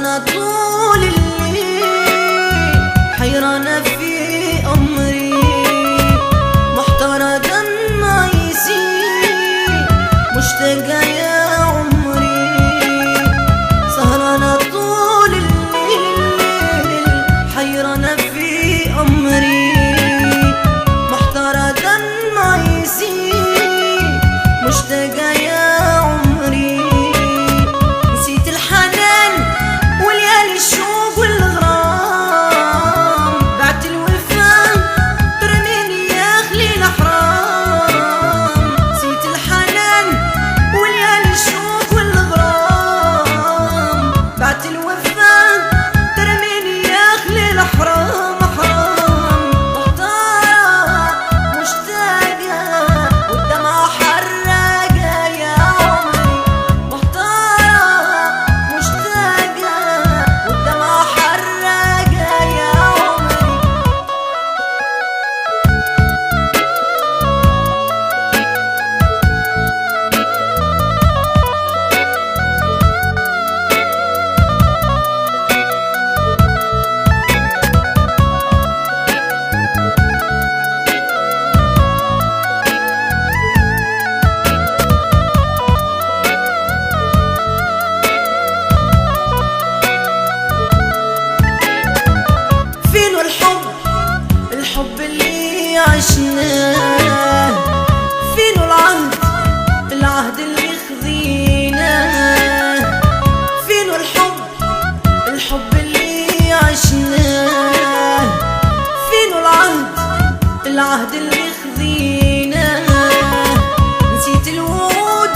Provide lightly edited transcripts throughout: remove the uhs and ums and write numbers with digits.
سهرانة طول الليل حيرانة في أمري، محتارة دمع يسيل مشتاقة يا عمري. سهرانة طول الليل حيرانة في أمري، محتارة دمع يسيل مشتاقة يا عمري. نسيت الحنان وليالي الشوق والغرام، بعت الوفا ترميني يا خليل حرام. نسيت الحنان وليالي الشوق والغرام، بعت الوفا ترميني يا خليل حرام حرام. محتارة مشتاقة والدمعة حراقة يا عمري، محتارة مشتاقة والدمعة حراقة يا عمري. فينو الحب اللي عشناه؟ فينو العهد اللي خذيناه؟ فينو الحب اللي عشناه؟ فينو العهد اللي خذيناه؟ نسيت الوعود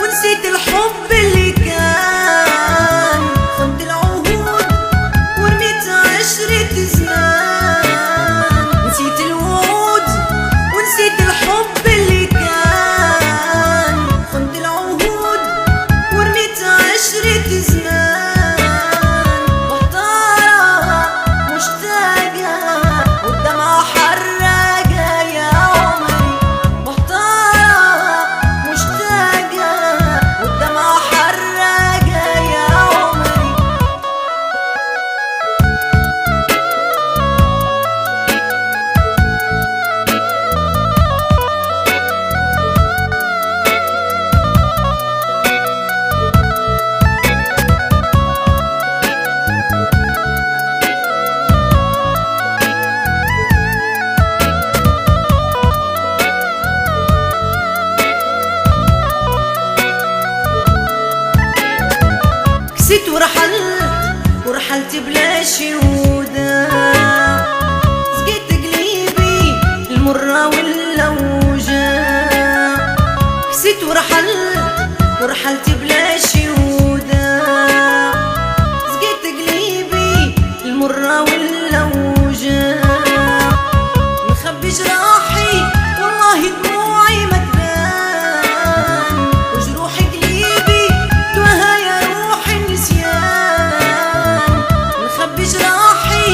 ونسيت الحب اللي كان، خنت العهود ورميت عشرة زمان. نسيت الوعود ونسيت الحب اللي كان، خنت العهود ورميت عشرة زمان. محتارة مشتاقة والدمعة حراقة يا عمري، محتارة مشتاقة والدمعة حراقة يا عمري. كسيت ورحلت بلا شهودة، سقيت قليبي المرة واللوجة. كسيت ورحلت بلا شهودة، سقيت قليبي المرة واللوجة. نخبي جراحي والله دموعي ما تبان، وجروح قليبي دواها يا روح النسيان. نخبي جراحي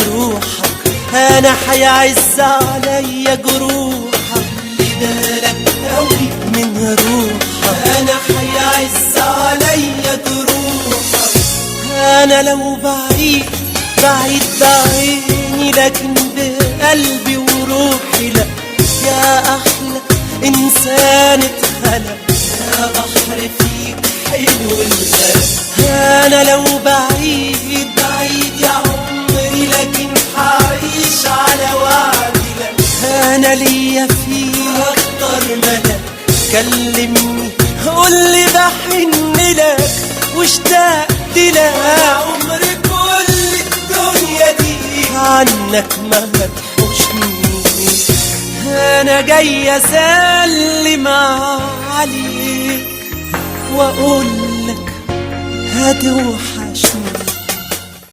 روحك، انا حيعز عليا جروحك. خلي بالك قوي من روحك، انا حيعز عليا جروحك. انا لو بعيد بعيد بعيني لكن بقلبي وروحي لا. يا احلى انسان اتخلق، يا بحر فيك حلو الغرق. انا لو بعيد بعيد يا عمري لكن حعيش على وعدي لك. انا ليا فيك اكتر ملك، كلمني قولي بحن لك واشتقت لك. عمري كل الدنيا دي عنك ما هتحوشني. انا جاي اسلم عليك واقول لك هتوحشني.